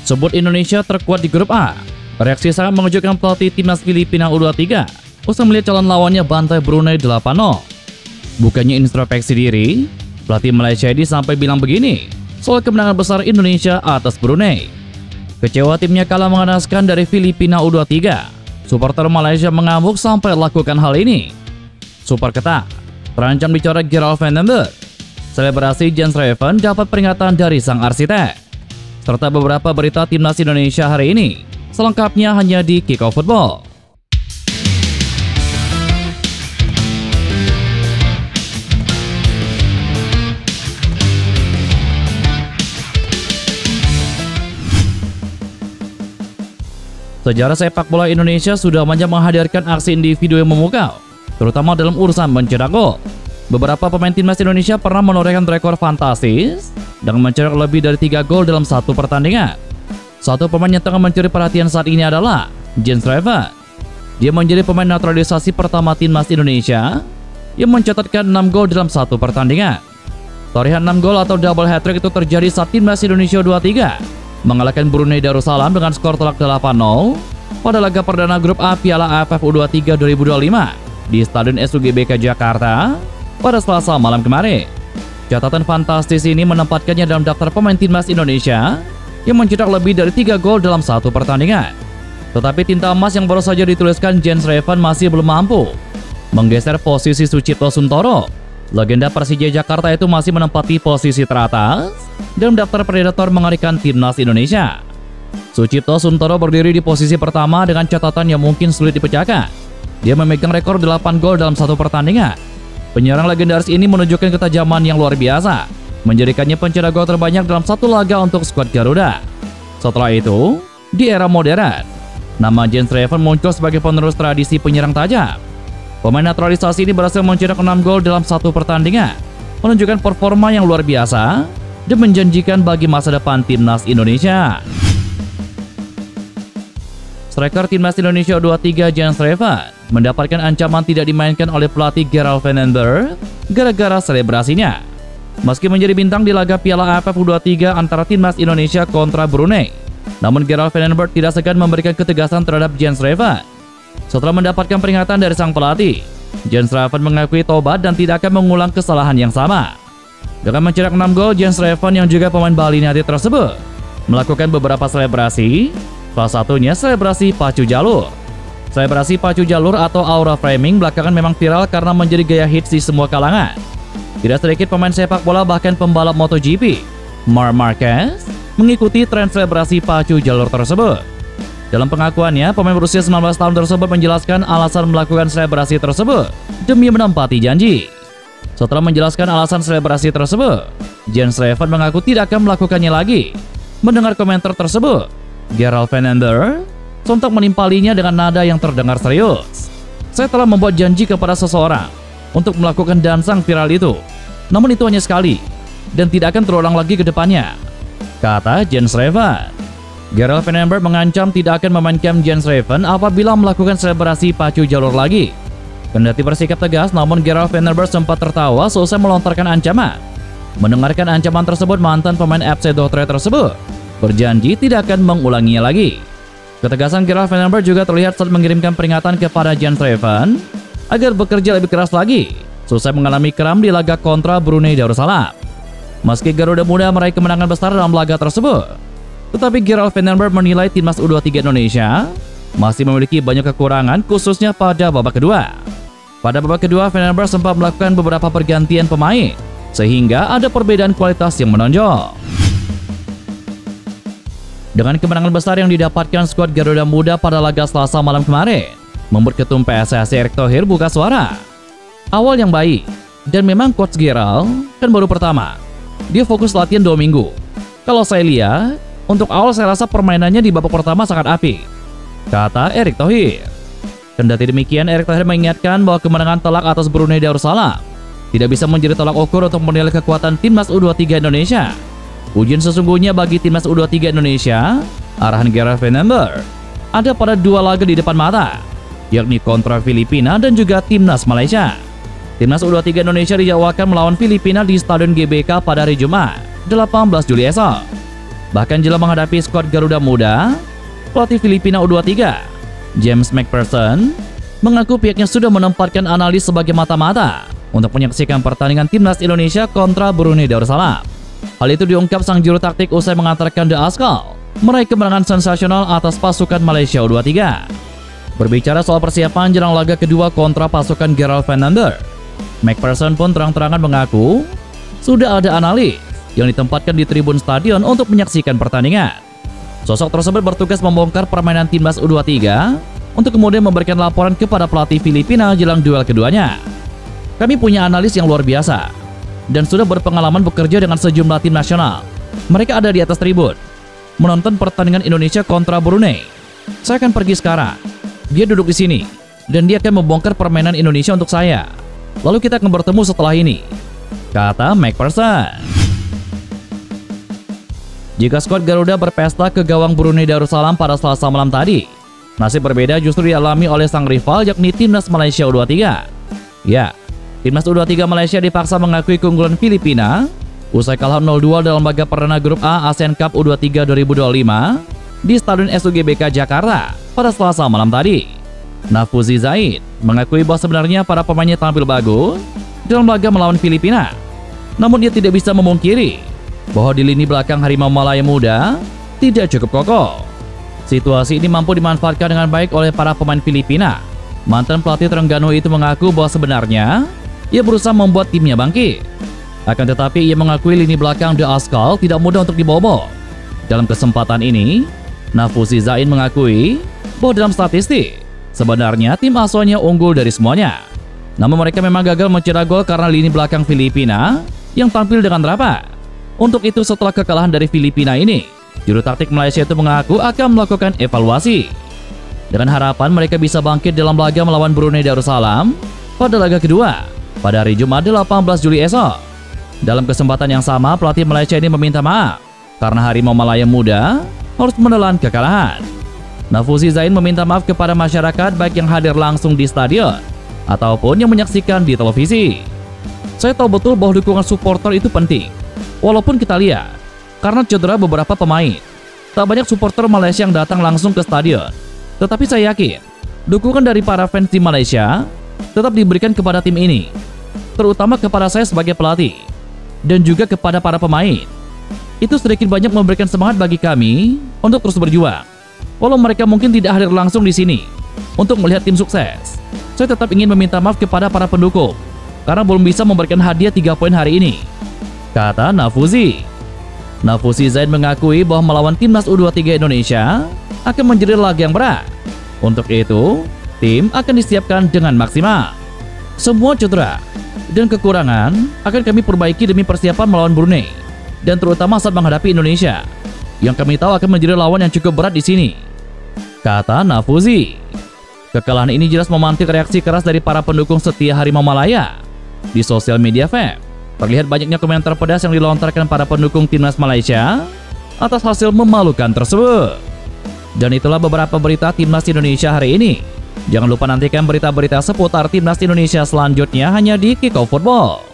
Sebut Indonesia terkuat di grup A. Reaksi sangat mengejutkan pelatih timnas Filipina U23 usai melihat calon lawannya bantai Brunei 8-0. Bukannya introspeksi diri, pelatih Malaysia ini sampai bilang begini soal kemenangan besar Indonesia atas Brunei. Kecewa timnya kalah mengenaskan dari Filipina U23. Supporter Malaysia mengamuk sampai lakukan hal ini. Super ketat, terancam dicoret Gerald Van den Berg. Selebrasi Jens Reven dapat peringatan dari sang arsitek. Serta beberapa berita timnas Indonesia hari ini. Selengkapnya hanya di Kickoff Football. Sejarah sepak bola Indonesia sudah banyak menghadirkan aksi individu yang memukau, terutama dalam urusan mencetak gol. Beberapa pemain timnas Indonesia pernah menorehkan rekor fantastis dengan mencetak lebih dari 3 gol dalam satu pertandingan. Satu pemain yang tengah mencuri perhatian saat ini adalah Jens Reven. Dia menjadi pemain naturalisasi pertama timnas Indonesia yang mencatatkan 6 gol dalam satu pertandingan. Torehan 6 gol atau double hat-trick itu terjadi saat timnas Indonesia U23 mengalahkan Brunei Darussalam dengan skor telak 8-0 pada laga perdana grup A Piala AFF U23 2025 di Stadion SUGBK Jakarta pada Selasa malam kemarin. Catatan fantastis ini menempatkannya dalam daftar pemain timnas Indonesia yang mencetak lebih dari 3 gol dalam satu pertandingan. Tetapi tinta emas yang baru saja dituliskan Jens Reven masih belum mampu menggeser posisi Sucipto Suntoro. Legenda Persija Jakarta itu masih menempati posisi teratas dalam daftar predator mengerikan timnas Indonesia. Sucipto Suntoro berdiri di posisi pertama dengan catatan yang mungkin sulit dipecahkan. Dia memegang rekor 8 gol dalam satu pertandingan. Penyerang legendaris ini menunjukkan ketajaman yang luar biasa, menjadikannya pencetak gol terbanyak dalam satu laga untuk skuad Garuda. Setelah itu, di era modern, nama Jens Reven muncul sebagai penerus tradisi penyerang tajam. Pemain naturalisasi ini berhasil mencetak 6 gol dalam satu pertandingan, menunjukkan performa yang luar biasa dan menjanjikan bagi masa depan timnas Indonesia. Striker timnas Indonesia U23 Jens Reven mendapatkan ancaman tidak dimainkan oleh pelatih Gerald Van den Berg gara-gara selebrasinya. Meski menjadi bintang di laga Piala AFF U23 antara timnas Indonesia kontra Brunei, namun Gerald Van den Berg tidak segan memberikan ketegasan terhadap Jens Reven. Setelah mendapatkan peringatan dari sang pelatih, Jens Reven mengakui tobat dan tidak akan mengulang kesalahan yang sama. Dengan mencetak 6 gol, Jens Reven yang juga pemain Bali United tersebut melakukan beberapa selebrasi, salah satunya selebrasi pacu jalur. Selebrasi pacu jalur atau aura framing belakangan memang viral karena menjadi gaya hits di semua kalangan. Tidak sedikit pemain sepak bola bahkan pembalap MotoGP, Marc Marquez, mengikuti tren selebrasi pacu jalur tersebut. Dalam pengakuannya, pemain berusia 19 tahun tersebut menjelaskan alasan melakukan selebrasi tersebut demi menempati janji. Setelah menjelaskan alasan selebrasi tersebut, Jens Reven mengaku tidak akan melakukannya lagi. Mendengar komentar tersebut, Gerald Van den Berg sontak menimpalinya dengan nada yang terdengar serius. "Saya telah membuat janji kepada seseorang untuk melakukan dansang viral itu. Namun itu hanya sekali dan tidak akan terulang lagi ke depannya," kata Jens Reven. Gerald Van den Berg mengancam tidak akan memainkan Jens Reven apabila melakukan selebrasi pacu jalur lagi. Kendati bersikap tegas, namun Gerald Van den Berg sempat tertawa selesai melontarkan ancaman. Mendengarkan ancaman tersebut, mantan pemain FC Dordrecht tersebut berjanji tidak akan mengulanginya lagi. Ketegasan Gerald Van den Berg juga terlihat saat mengirimkan peringatan kepada Jens Reven agar bekerja lebih keras lagi selesai mengalami kram di laga kontra Brunei Darussalam. Meski Garuda Muda meraih kemenangan besar dalam laga tersebut, tetapi Gerald Van den Berg menilai timnas U23 Indonesia masih memiliki banyak kekurangan, khususnya pada babak kedua. Pada babak kedua, Van den Berg sempat melakukan beberapa pergantian pemain, sehingga ada perbedaan kualitas yang menonjol. Dengan kemenangan besar yang didapatkan skuad Garuda Muda pada laga Selasa malam kemarin, membuat Ketum PSSI Erick Thohir buka suara. Awal yang baik, dan memang Coach Gerald kan baru pertama. Dia fokus latihan 2 minggu. Kalau saya lihat, untuk awal saya rasa permainannya di babak pertama sangat apik, kata Erick Thohir. Kendati demikian, Erick Thohir mengingatkan bahwa kemenangan telak atas Brunei Darussalam tidak bisa menjadi tolak ukur untuk menilai kekuatan timnas U23 Indonesia. Ujian sesungguhnya bagi timnas U23 Indonesia, arahan Gerald Van den Berg, ada pada 2 laga di depan mata, yakni kontra Filipina dan juga timnas Malaysia. Timnas U23 Indonesia dijadwalkan melawan Filipina di Stadion GBK pada hari Jumat, 18 Juli esok. Bahkan jelang menghadapi skuad Garuda Muda, pelatih Filipina U23, James McPherson, mengaku pihaknya sudah menempatkan analis sebagai mata-mata untuk menyaksikan pertandingan timnas Indonesia kontra Brunei Darussalam. Hal itu diungkap sang juru taktik usai mengantarkan The Askal meraih kemenangan sensasional atas pasukan Malaysia U23. Berbicara soal persiapan jelang laga kedua kontra pasukan Gerald Fernandez, McPherson pun terang-terangan mengaku sudah ada analis yang ditempatkan di tribun stadion untuk menyaksikan pertandingan. Sosok tersebut bertugas membongkar permainan timnas U23 untuk kemudian memberikan laporan kepada pelatih Filipina jelang duel keduanya. Kami punya analis yang luar biasa dan sudah berpengalaman bekerja dengan sejumlah tim nasional. Mereka ada di atas tribun menonton pertandingan Indonesia kontra Brunei. Saya akan pergi sekarang. Dia duduk di sini dan dia akan membongkar permainan Indonesia untuk saya. Lalu kita akan bertemu setelah ini, kata McPherson. Jika skuad Garuda berpesta ke gawang Brunei Darussalam pada Selasa malam tadi, nasib berbeda justru dialami oleh sang rival yakni timnas Malaysia U23. Ya, timnas U23 Malaysia dipaksa mengakui keunggulan Filipina usai kalah 0-2 dalam laga perdana grup A ASEAN Cup U23 2025 di Stadion SUGBK Jakarta pada Selasa malam tadi. Nafuzi Zaid mengakui bahwa sebenarnya para pemainnya tampil bagus dalam laga melawan Filipina. Namun dia tidak bisa memungkiri bahwa di lini belakang Harimau Malaya Muda tidak cukup kokoh. Situasi ini mampu dimanfaatkan dengan baik oleh para pemain Filipina. Mantan pelatih Terengganu itu mengaku bahwa sebenarnya ia berusaha membuat timnya bangkit. Akan tetapi ia mengakui lini belakang The Askal tidak mudah untuk dibobol. Dalam kesempatan ini, Nafuzi Zain mengakui bahwa dalam statistik sebenarnya tim asuhannya unggul dari semuanya. Namun mereka memang gagal mencetak gol karena lini belakang Filipina yang tampil dengan rapat. Untuk itu setelah kekalahan dari Filipina ini, juru taktik Malaysia itu mengaku akan melakukan evaluasi dengan harapan mereka bisa bangkit dalam laga melawan Brunei Darussalam pada laga kedua pada hari Jumat 18 Juli esok. Dalam kesempatan yang sama, pelatih Malaysia ini meminta maaf karena Harimau Malaya Muda harus menelan kekalahan. Nafuzi Zain meminta maaf kepada masyarakat baik yang hadir langsung di stadion ataupun yang menyaksikan di televisi. Saya tahu betul bahwa dukungan supporter itu penting. Walaupun kita lihat, karena cedera beberapa pemain, tak banyak supporter Malaysia yang datang langsung ke stadion. Tetapi saya yakin, dukungan dari para fans di Malaysia tetap diberikan kepada tim ini, terutama kepada saya sebagai pelatih, dan juga kepada para pemain. Itu sedikit banyak memberikan semangat bagi kami untuk terus berjuang. Walau mereka mungkin tidak hadir langsung di sini untuk melihat tim sukses, saya tetap ingin meminta maaf kepada para pendukung karena belum bisa memberikan hadiah 3 poin hari ini, kata Nafuzi. Nafuzi Zain mengakui bahwa melawan timnas U23 Indonesia akan menjadi laga yang berat. Untuk itu, tim akan disiapkan dengan maksimal. Semua cedera dan kekurangan akan kami perbaiki demi persiapan melawan Brunei, dan terutama saat menghadapi Indonesia, yang kami tahu akan menjadi lawan yang cukup berat di sini, kata Nafuzi. Kekalahan ini jelas memantik reaksi keras dari para pendukung setia Harimau Malaya. Di sosial media FEM, terlihat banyaknya komentar pedas yang dilontarkan para pendukung timnas Malaysia atas hasil memalukan tersebut. Dan itulah beberapa berita timnas Indonesia hari ini. Jangan lupa nantikan berita-berita seputar timnas Indonesia selanjutnya hanya di Kickoff Football.